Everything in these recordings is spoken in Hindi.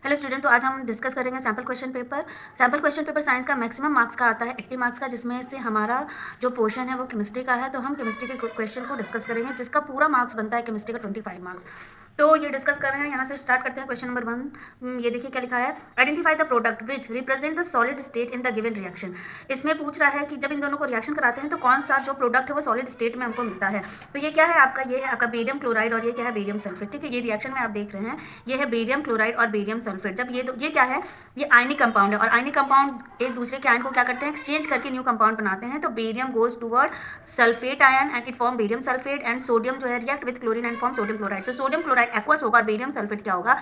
हेलो स्टूडेंट, तो आज हम डिस्कस करेंगे sample question paper. Sample question paper science का मैक्सिमम मार्क्स का आता है 80 मार्क्स का, जिसमें से हमारा जो पोर्शन है वो केमिस्ट्री का है। तो हम केमिस्ट्री के क्वेश्चन को डिस्कस करेंगे, जिसका पूरा मार्क्स बनता है केमिस्ट्री का 25 मार्क्स। तो ये डिस्कस कर रहे हैं, यहाँ से स्टार्ट करते हैं। क्वेश्चन नंबर 1, ये देखिए क्या लिखा है। Identify the product which represent the solid state in the given reaction. इसमें पूछ रहा है कि जब इन दोनों को रिएक्शन कराते हैं तो कौन सा जो प्रोडक्ट है वो सॉलिड स्टेट में हमको मिलता है। तो ये क्या है आपका, ये है आपका बेरियम क्लोराइड और ये क्या है बेरियम सल्फेट। ठीक है, ये रिएक्शन में आप देख रहे हैं, ये है बेरियम क्लोराइड और बेरियम सल्फेट। जब ये क्या है, ये आयनिक कंपाउंड है और आयनिक कंपाउंड एक दूसरे के आयन को क्या करते हैं, एक्सचेंज करके न्यू कंपाउंड बनाते हैं। तो barium goes toward sulphate ion and it form barium sulphate, and sodium जो है react with chlorine and form sodium chloride. तो सोडियम क्लोराइड एक्वस होगा और बेरियम सल्फेट क्या होगा,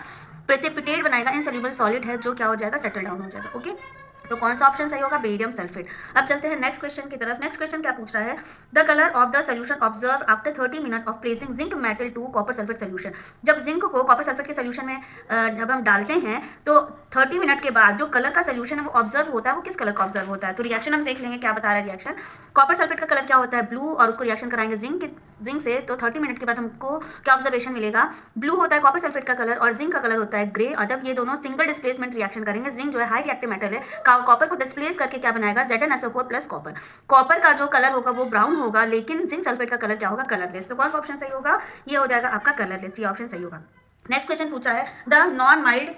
प्रेसिपिटेट बनाएगा, इनसॉल्युबल सॉलिड है जो क्या हो जाएगा, सेटल डाउन हो जाएगा। ओके, तो कौन सा ऑप्शन सही होगा, बेरियम सल्फेट। अब चलते हैं नेक्स्ट क्वेश्चन की तरफ। नेक्स्ट क्वेश्चन क्या पूछ रहा है, the colour of the solution observe after 30 minute of placing zinc metal to copper sulphate solution. जब जिंक को कॉपर सल्फेट के सोल्यूशन में जब हम डालते हैं तो 30 मिनट के बाद जो कलर का सोल्यूशन है वो ऑब्जर्व होता है, वो किस कलर का ऑब्जर्व होता है। तो रिएक्शन हम देख लेंगे क्या बता रहा है रिएक्शन। कॉपर सल्फेट का कलर क्या होता है, ब्लू, और उसको रिएक्शन कराएंगे जिंक से, तो 30 मिनट के बाद हमको क्या ऑब्जर्वेशन मिलेगा, ब्लू होता है कॉपर सल्फेट का कलर और जिंक का कलर होता है ग्रे। और जब ये दोनों सिंगल डिस्प्लेसमेंट रिएक्शन करेंगे, जिंक जो है हाई रिएक्टिव मेटल है, कॉपर को डिस्प्लेस करके क्या बनाएगा, ZnSO4 प्लस कॉपर। कॉपर का जो कलर होगा वो ब्राउन होगा, लेकिन जिंक सल्फेट का कलर क्या होगा, कलरलेस। तो कौन सा ऑप्शन सही होगा, ये हो जाएगा आपका कलरलेस, ये ऑप्शन सही होगा। नेक्स्ट क्वेश्चन पूछा है, the non mild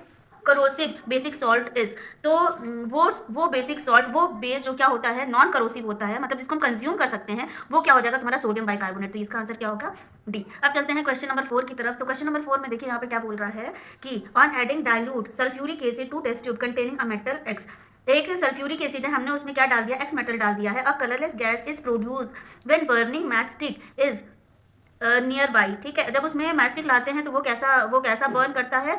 corrosive basic salt is. तो वो बेसिक सॉल्ट, वो बेस जो क्या होता है, नॉन करोसिव होता है, मतलब जिसको हम कंज्यूम कर सकते हैं, वो क्या हो जाएगा तुम्हारा, सोडियम बाइकार्बोनेट। तो इसका आंसर क्या होगा, डी। अब चलते हैं क्वेश्चन नंबर 4 की तरफ। तो क्वेश्चन नंबर 4 में देखिए यहाँ पे क्या बोल रहा है कि on adding dilute sulphuric acid to test tube containing a metal X. एक सल्फ्यूरिक एसिड है, हमने उसमें क्या डाल दिया, एक्स मेटल डाल दिया है। A colourless gas is produce when burning match stick is near by. ठीक है, जब उसमें मैस्टिक लाते हैं तो वो कैसा बर्न करता है,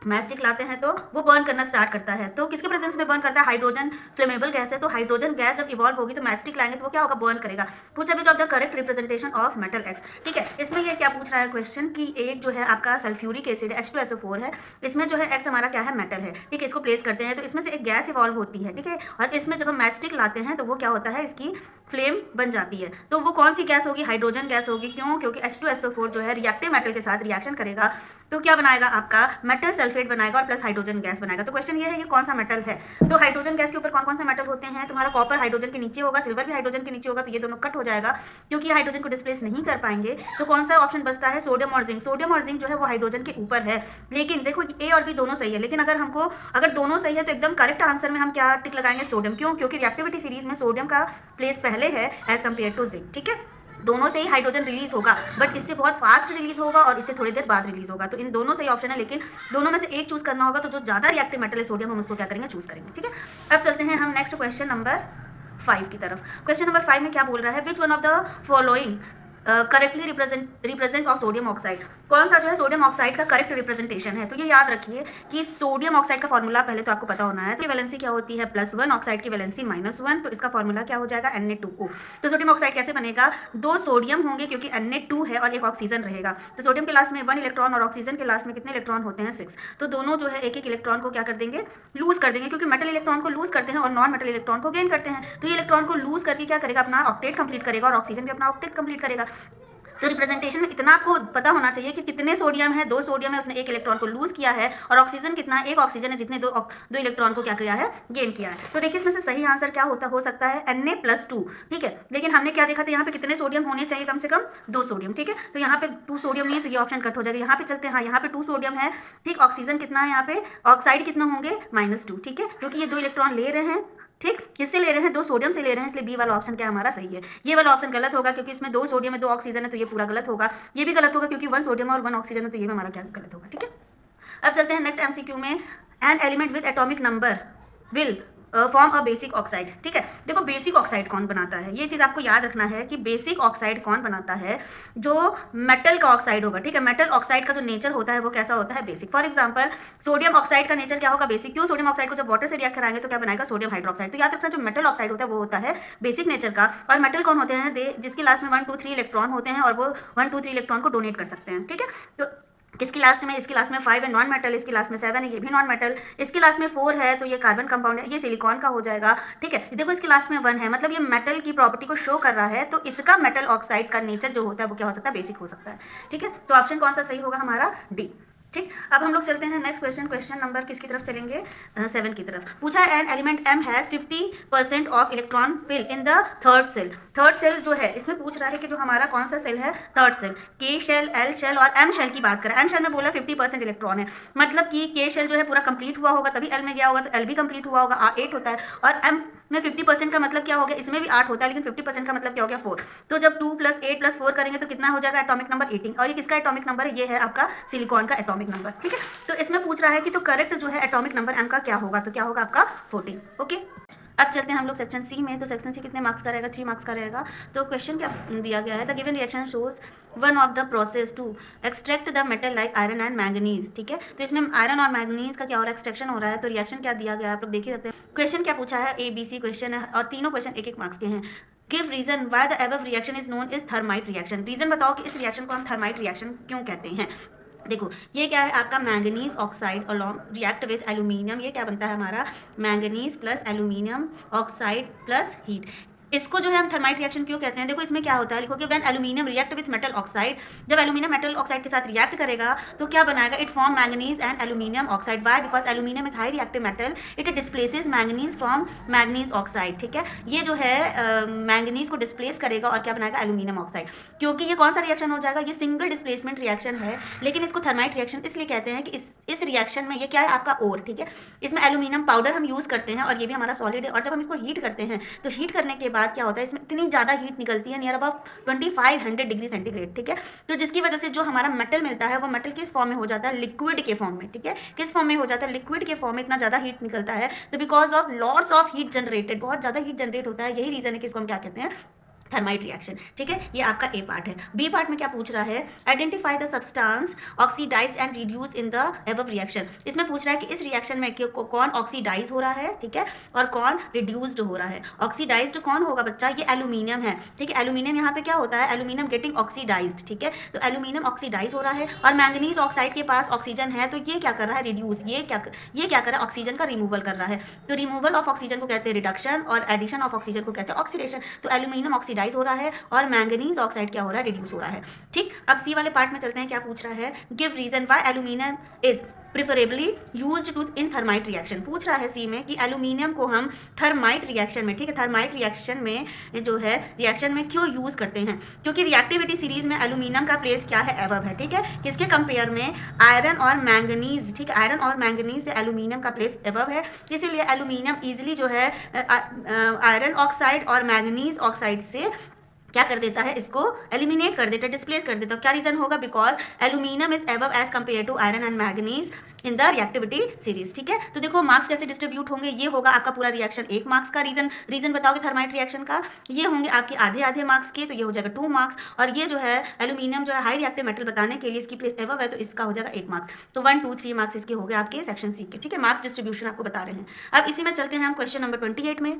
मैस्टिक लाते हैं तो वो बर्न करना स्टार्ट करता है। तो किसके प्रेजेंस में बर्न करता है, हाइड्रोजन फ्लेमेबल गैस है। तो हाइड्रोजन गैस जब इवॉल्व होगी तो मैस्टिक लाएंगे तो वो क्या होगा, बर्न करेगा। पूछा भी of the correct representation of metal x. ठीक है, इसमें ये क्या पूछ रहा है क्वेश्चन कि एक जो है आपका सल्फ्यूरिक एसिड H2SO4 है, इसमें जो है एक्स हमारा क्या है, मेटल है। ठीक है, इसको प्लेस करते हैं तो इसमें से एक गैस इवॉल्व होती है। ठीक है, और इसमें जब हम मैस्टिक लाते हैं तो वो क्या होता है, इसकी फ्लेम बन जाती है। तो वो कौन सी गैस होगी, हाइड्रोजन गैस होगी। क्यों, क्योंकि H2SO4 जो है रिएक्टिव मेटल के साथ रिएक्शन करेगा तो क्या बनाएगा, आपका मेटल सल्फेट बनाएगा और प्लस हाइड्रोजन गैस बनाएगा। तो क्वेश्चन ये है, ये कौन सा मेटल है। तो हाइड्रोजन गैस के ऊपर कौन कौन सा मेटल होते हैं, तुम्हारा कॉपर हाइड्रोजन के नीचे होगा, सिल्वर भी हाइड्रोजन के नीचे होगा। तो ये दोनों कट हो जाएगा क्योंकि हाइड्रोजन को डिस्प्लेस नहीं कर पाएंगे। तो कौन सा ऑप्शन बचता है, सोडियम और जिंक। सोडियम और जिंक जो है वो हाइड्रोजन के ऊपर है, लेकिन देखो ए और बी दोनों सही है, लेकिन अगर दोनों सही है तो एकदम करेक्ट आंसर में हम क्या टिक लगाएंगे, सोडियम। क्यों, क्योंकि रिएक्टिविटी सीरीज में सोडियम का प्लेस पहले है एज कम्पेयर टू जिंक। ठीक है, दोनों से ही हाइड्रोजन रिलीज होगा, बट इससे बहुत फास्ट रिलीज होगा और इससे थोड़ी देर बाद रिलीज होगा। तो इन दोनों सही ऑप्शन है, लेकिन दोनों में से एक चूज करना होगा। तो जो ज्यादा रिएक्टिव मेटल है सोडियम, हम उसको क्या करेंगे, चूज करेंगे। ठीक है, अब चलते हैं हम नेक्स्ट क्वेश्चन नंबर 5 की तरफ। क्वेश्चन नंबर 5 में क्या बोल रहा है, which one of the following correctly represent of sodium oxide. कौन सा जो है सोडियम ऑक्साइड का करेक्ट रिप्रेजेंटेशन है। तो ये याद रखिए कि सोडियम ऑक्साइड का फॉर्मूला पहले तो आपको पता होना है। तो वैलेंसी क्या होती है, +1, ऑक्साइड की वैलेंसी -1। तो इसका फॉर्मूला क्या हो जाएगा, Na2O। तो सोडियम ऑक्साइड कैसे बनेगा, 2 सोडियम होंगे क्योंकि Na2 है और एक ऑक्सीजन रहेगा। तो सोडियम के लास्ट में 1 इलेक्ट्रॉन और ऑक्सीजन के लास्ट में कितने इलेक्ट्रॉन होते हैं, 6। तो दोनों जो है एक एक इलेक्ट्रॉन को क्या कर देंगे, लूज कर देंगे, क्योंकि मेटल इलेक्ट्रॉन को लूज करते हैं और नॉन मेटल इलेक्ट्रॉन को गेन करते हैं। तो ये इलेक्ट्रॉन को लूज करके क्या करेगा, अपना ऑक्टेट कंप्लीट करेगा और ऑक्सीजन भी अपना ऑक्टेट कंप्लीट करेगा। तो रिप्रेजेंटेशन में इतना आपको पता होना चाहिए कि कितने सोडियम है, 2 सोडियम है, उसने एक इलेक्ट्रॉन को लूज किया है, और ऑक्सीजन कितना है, एक ऑक्सीजन है, जितने दो इलेक्ट्रॉन को क्या किया है, गेन किया है। तो देखिए इसमें से सही आंसर क्या हो सकता है, Na+2। ठीक है, लेकिन हमने क्या देखा था, यहाँ पे कितने सोडियम होने चाहिए, कम से कम 2 सोडियम। ठीक है, तो यहाँ पे 2 सोडियम नहीं है तो ये ऑप्शन कट हो जाएगा। यहाँ पे चलते हैं, हाँ यहाँ पे 2 सोडियम है। ठीक, ऑक्सीजन कितना है, यहाँ पे ऑक्साइड कितना होंगे, -2। ठीक है, क्योंकि ये 2 इलेक्ट्रॉन ले रहे हैं। ठीक, किससे ले रहे हैं, 2 सोडियम से ले रहे हैं, इसलिए बी वाला ऑप्शन क्या हमारा सही है। ये वाला ऑप्शन गलत होगा क्योंकि इसमें 2 सोडियम है, 2 ऑक्सीजन है, तो ये पूरा गलत होगा। ये भी गलत होगा क्योंकि 1 सोडियम और 1 ऑक्सीजन है, तो ये भी हमारा क्या गलत होगा। ठीक है, अब चलते हैं नेक्स्ट MCQ में। An element with atomic number will form a basic oxide. ठीक है, देखो बेसिक ऑक्साइड कौन बनाता है, ये चीज़ आपको याद रखना है कि बेसिक ऑक्साइड कौन बनाता है, जो मेटल का ऑक्साइड होगा। ठीक है, मेटल ऑक्साइड का जो नेचर होता है वो कैसा होता है, basic. For example sodium oxide का नेचर क्या होगा, बेसिक। क्यों, सोडियम ऑक्साइड को जब वाटर से रिएक्ट कराएंगे तो क्या बनाएगा, सोडियम हाइड्रोक्साइड। तो याद रखना जो मेटल ऑक्साइड होता है वो होता है बेसिक नेचर का। और मेटल कौन होते हैं, जिसके लास्ट में 1 2 3 इलेक्ट्रॉन होते हैं और वो 1 2 3 इलेक्ट्रॉन को डोनेट कर सकते हैं। ठीक है, तो किसकी लास्ट में, इसकी लास्ट में 5 है, नॉन मेटल। इसकी लास्ट में 7 है, ये भी नॉन मेटल। इसकी लास्ट में 4 है तो ये कार्बन कंपाउंड है, ये सिलिकॉन का हो जाएगा। ठीक है, देखो इसके लास्ट में 1 है, मतलब ये मेटल की प्रॉपर्टी को शो कर रहा है। तो इसका मेटल ऑक्साइड का नेचर जो होता है वो क्या हो सकता है, बेसिक हो सकता है। ठीक है, तो ऑप्शन कौन सा सही होगा हमारा, डी। ठीक, अब हम लोग चलते हैं नेक्स्ट क्वेश्चन नंबर किसकी तरफ चलेंगे, 7 की तरफ। पूछा है an element M has 50% of electron fill in the third shell. Third shell जो है इसमें पूछ रहा है कि जो हमारा कौन सा सेल है, थर्ड सेल। के शेल, एल शेल और एम शेल की बात करें। एम शेल में बोला 50% इलेक्ट्रॉन है, मतलब कि के शेल जो है पूरा कंप्लीट हुआ होगा तभी एल में गया होगा, तो एल भी कंप्लीट हुआ होगा, 8 होता है। और एम में 50% का मतलब क्या हो गया, इसमें भी 8 होता है, लेकिन 50% का मतलब क्या हो गया, 4। तो जब 2 + 8 + 4 करेंगे तो कितना हो जाएगा, एटॉमिक नंबर 18। और ये किसका एटॉमिक नंबर है, ये है आपका सिलिकॉन का एटॉमिक नंबर। ठीक है, तो इसमें पूछ रहा है कि तो करेक्ट जो है एटॉमिक नंबर एम का क्या होगा, तो क्या होगा आपका 14। ओके, अब चलते हैं हम लोग सेक्शन सी में। तो सेक्शन सी कितने मार्क्स का रहेगा, 3 मार्क्स का रहेगा। तो क्वेश्चन क्या दिया गया है, the given reaction shows one of the process to extract the metal like iron and manganese. ठीक है, तो इसमें आयरन और मैंगनीज का क्या हो रहा है, एक्सट्रैक्शन हो रहा है। तो रिएक्शन क्या दिया गया है आप लोग देख ही सकते हैं। क्वेश्चन क्या पूछा है, ABC क्वेश्चन है और तीनों क्वेश्चन 1-1 मार्क्स के हैं। Give reason why the above reaction is known is thermite reaction. Reason बताओ कि इस रिएक्शन को हम थर्माइट रिएक्शन क्यों कहते हैं। देखो ये क्या है आपका manganese oxide along react with aluminium. ये क्या बनता है हमारा, manganese plus aluminium oxide plus heat. इसको जो है हम थर्माइट रिएक्शन क्यों कहते हैं, देखो इसमें क्या होता है, लिखो कि when aluminium react with metal oxide. जब एल्यूमिनियम मेटल ऑक्साइड के साथ रिएक्ट करेगा तो क्या बनाएगा, it form manganese and aluminium oxide. Why, because aluminium is high reactive metal, it displaces manganese from manganese oxide. ठीक है, ये जो है मैंगनीज को डिस्प्लेस करेगा और क्या बनाएगा, एल्यूमिनियम ऑक्साइड। क्योंकि ये कौन सा रिएक्शन हो जाएगा, ये सिंगल डिस्प्लेसमेंट रिएक्शन है, लेकिन इसको थर्माइट रिएक्शन इसलिए कहते हैं कि इस रिएक्शन में ये क्या है आपका ओर। ठीक है, इसमें एल्यूमिनियम पाउडर हम यूज करते हैं और ये भी हमारा सॉलिड है। और जब हम इसको हीट करते हैं तो हीट करने के बाद क्या होता है, इसमें इतनी ज़्यादा हीट निकलती है, नियर अबाउट 2500 डिग्री सेंटीग्रेड। ठीक है, तो जिसकी वजह से जो हमारा मेटल मिलता है वो मेटल किस फॉर्म में हो जाता है, लिक्विड के फॉर्म में। ठीक है, किस फॉर्म में हो जाता है, लिक्विड के फॉर्म में। इतना ज़्यादा हीट निकलता है तो because of lots of heat generated, बहुत ज़्यादा हीट जनरेट होता है, यही रीजन है कि इसको हम क्या कहते हैं, थर्माइट रिएक्शन। ठीक है, ये आपका ए पार्ट है। बी पार्ट में क्या पूछ रहा है, identify the substance oxidised and reduce in the above reaction. इसमें पूछ रहा है कि इस रिएक्शन में कौन ऑक्सीडाइज हो रहा है, ठीक है, और कौन रिड्यूस्ड हो रहा है। ऑक्सीडाइज्ड कौन होगा बच्चा, ये एल्यूमिनियम है। ठीक है, एल्यूमिनियम यहाँ पे क्या होता है, एल्यूमिनियम गेटिंग ऑक्सीडाइज्ड। ठीक है, तो एल्यूमिनियम ऑक्सीडाइज हो रहा है और मैंगनीज ऑक्साइड के पास ऑक्सीजन है, तो ये क्या कर रहा है, रिड्यूस। ये क्या कर रहा है, ऑक्सीजन का रिमूवल कर रहा है। तो रिमूवल ऑफ ऑक्सीजन को कहते हैं रिडक्शन और एडिशन ऑफ ऑक्सीजन को कहते हैं ऑक्सीडेशन। तो एल्यूमिनियम ऑक्सीडाइज हो रहा है और मैंगनीज ऑक्साइड क्या हो रहा है, रिड्यूस हो रहा है। ठीक, अब सी वाले पार्ट में चलते हैं। क्या पूछ रहा है, give reason why aluminium is preferably used to in thermite reaction. पूछ रहा है सी में कि एल्यूमिनियम को हम थर्माइट रिएक्शन में, ठीक है, थर्माइट रिएक्शन में जो है रिएक्शन में क्यों यूज करते हैं। क्योंकि रिएक्टिविटी सीरीज में एल्यूमिनियम का प्लेस क्या है, एबव है। ठीक है, किसके कंपेयर में, आयरन और मैंगनीज। ठीक है, आयरन और मैंगनीज से एल्यूमिनियम का प्लेस एबव है, इसीलिए एल्यूमिनियम इजिली जो है आयरन ऑक्साइड और मैंगनीज ऑक्साइड से क्या कर देता है, इसको एलिमिनेट कर देता है, डिस्प्लेस कर देता है। क्या रीजन होगा, because aluminium is above as compare to iron and manganese in the reactivity series. ठीक है, तो देखो मार्क्स कैसे डिस्ट्रीब्यूट होंगे, ये होगा आपका पूरा रिएक्शन 1 मार्क्स का। रीजन बताओगे थर्माइट रिएक्शन का, ये होंगे आपके आधे मार्क्स के, तो ये हो जाएगा 2 मार्क्स। और ये जो है एल्यूमिनियम जो है हाई रिएक्टिव मेटल बताने के लिए इसकी प्लेस एबव है, तो इसका हो जाएगा 1 मार्क्स। तो 1, 2, 3 मार्क्स इसके हो गए आपके सेक्शन सी के। ठीक है, मार्क्स डिस्ट्रीब्यूशन आपको बता रहे हैं। अब इसी में चलते हैं हम क्वेश्चन नंबर 28 में।